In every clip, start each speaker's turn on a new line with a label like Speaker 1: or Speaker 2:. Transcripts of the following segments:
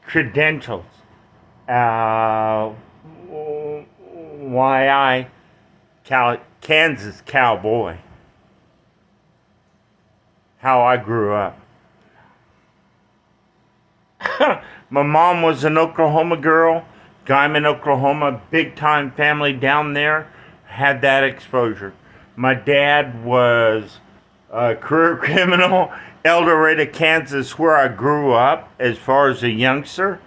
Speaker 1: credentials. Uh, why Kansas Cowboy. How I grew up. My mom was an Oklahoma girl. Guyman, Oklahoma, big time family down there. Had that exposure. My dad was a career criminal. El Dorado, Kansas, where I grew up as far as a youngster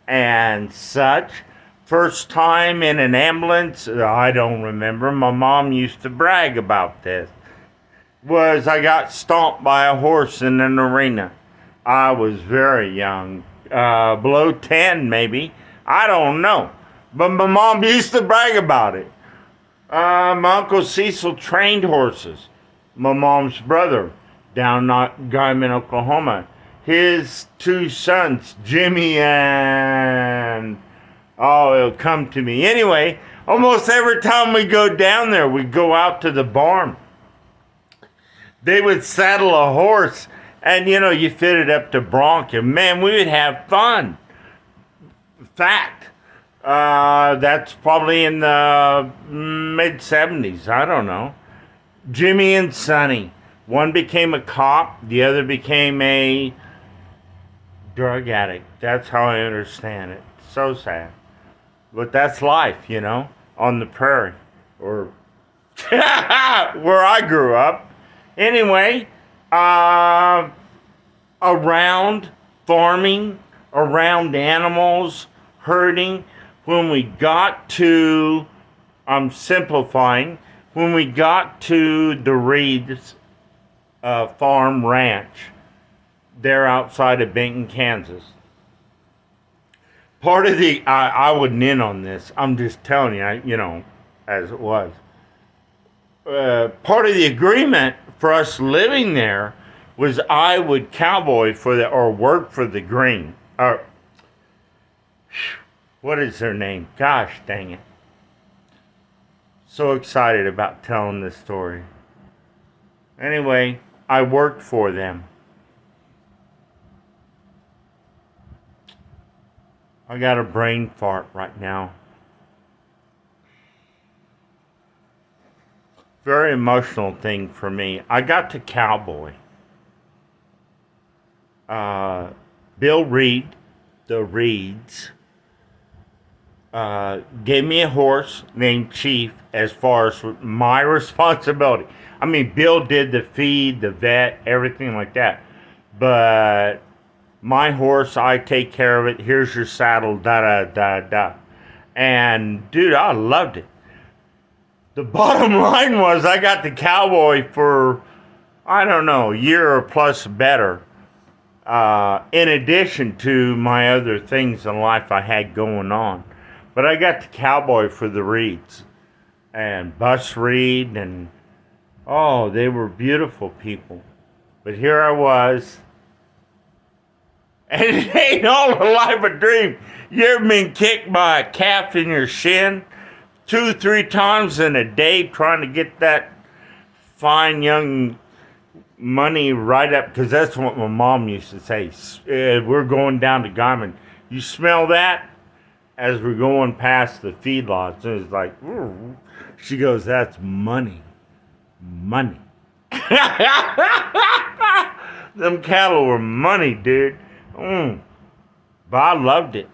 Speaker 1: and such. First time in an ambulance, I don't remember. My mom used to brag about this. Was I got stomped by a horse in an arena. I was very young, below 10 maybe. I don't know. But my mom used to brag about it. My Uncle Cecil trained horses. My mom's brother down in Guyman, Oklahoma. His two sons, Jimmy and... oh, it'll come to me. Anyway, almost every time we go down there, we go out to the barn. They would saddle a horse, and you fit it up to bronc, and man, we would have fun. Fact, that's probably in the mid-70s, I don't know. Jimmy and Sonny. One became a cop, the other became a drug addict. That's how I understand it. So sad. But that's life, on the prairie, or where I grew up. Anyway, around farming, around animals, herding, when we got to, I'm simplifying, when we got to the Reed's farm ranch, there outside of Benton, Kansas. Part of the, I wouldn't in on this, I'm just telling you, as it was. Part of the agreement for us living there was I would cowboy or work for the green. What is their name? Gosh dang it. So excited about telling this story. Anyway, I worked for them. I got a brain fart right now. Very emotional thing for me. I got to cowboy. Bill Reed, the Reeds, gave me a horse named Chief as far as my responsibility. I mean, Bill did the feed, the vet, everything like that. But my horse, I take care of it. Here's your saddle, da-da-da-da. And, dude, I loved it. The bottom line was I got the cowboy for, I don't know, a year or plus better. In addition to my other things in life I had going on. But I got the cowboy for the Reeds. And Bus Reed and, oh, they were beautiful people. But here I was. And it ain't all a life a dream. You ever been kicked by a calf in your shin 2-3 times in a day trying to get that fine young money right up? Because that's what my mom used to say. We're going down to Guyman. You smell that? As we're going past the feedlots, it was like, ooh. She goes, that's money. Money. Them cattle were money, dude. But I loved it.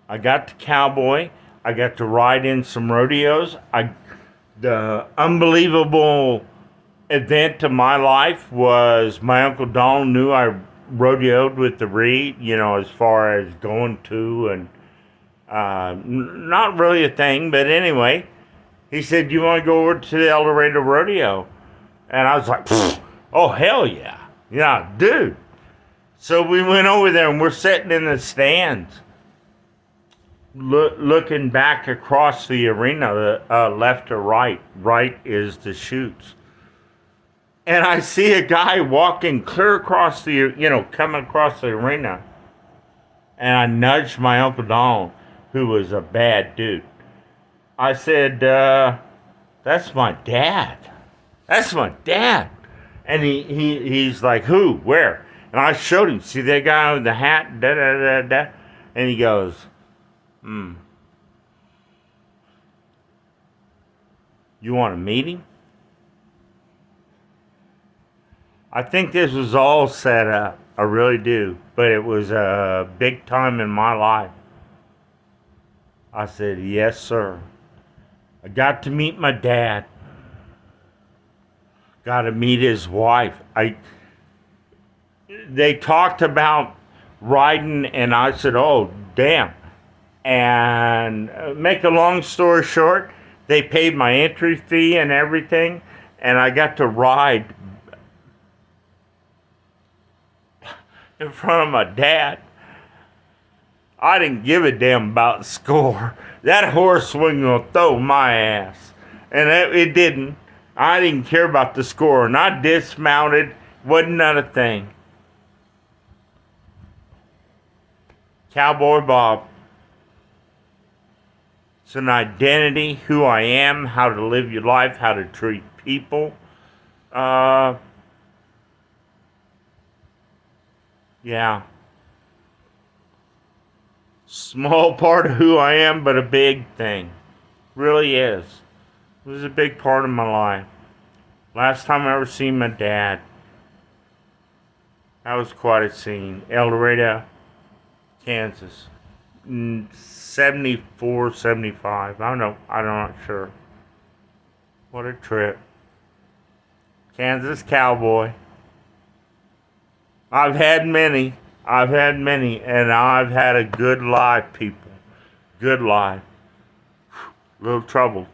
Speaker 1: I got to cowboy. I got to ride in some rodeos. The unbelievable event of my life was my Uncle Donald knew I rodeoed with the Reed, as far as going to, and not really a thing, but anyway, he said, you want to go over to the El Dorado Rodeo? And I was like, oh, hell yeah. Yeah, dude. So we went over there and we're sitting in the stands. Looking back across the arena, left or right. Right is the chutes. And I see a guy walking clear across coming across the arena. And I nudged my Uncle Donald, who was a bad dude. I said, that's my dad. That's my dad. And he's like, who? Where? And I showed him, see that guy with the hat? Da, da, da, da. And he goes, you want a meeting? I think this was all set up. I really do. But it was a big time in my life. I said, yes, sir. I got to meet my dad. Got to meet his wife. They talked about riding, and I said, oh, damn. And make a long story short, they paid my entry fee and everything, and I got to ride in front of my dad. I didn't give a damn about the score. That horse was going to throw my ass. And it didn't. I didn't care about the score. And I dismounted. Wasn't not a thing. Cowboy Bob. It's an identity, who I am, how to live your life, how to treat people. Yeah. Small part of who I am, but a big thing. Really is. It was a big part of my life. Last time I ever seen my dad. That was quite a scene. El Dorado, Kansas. 74, 75. I'm not sure. What a trip. Kansas Cowboy. I've had many, and I've had a good life, people. Good life. Little trouble.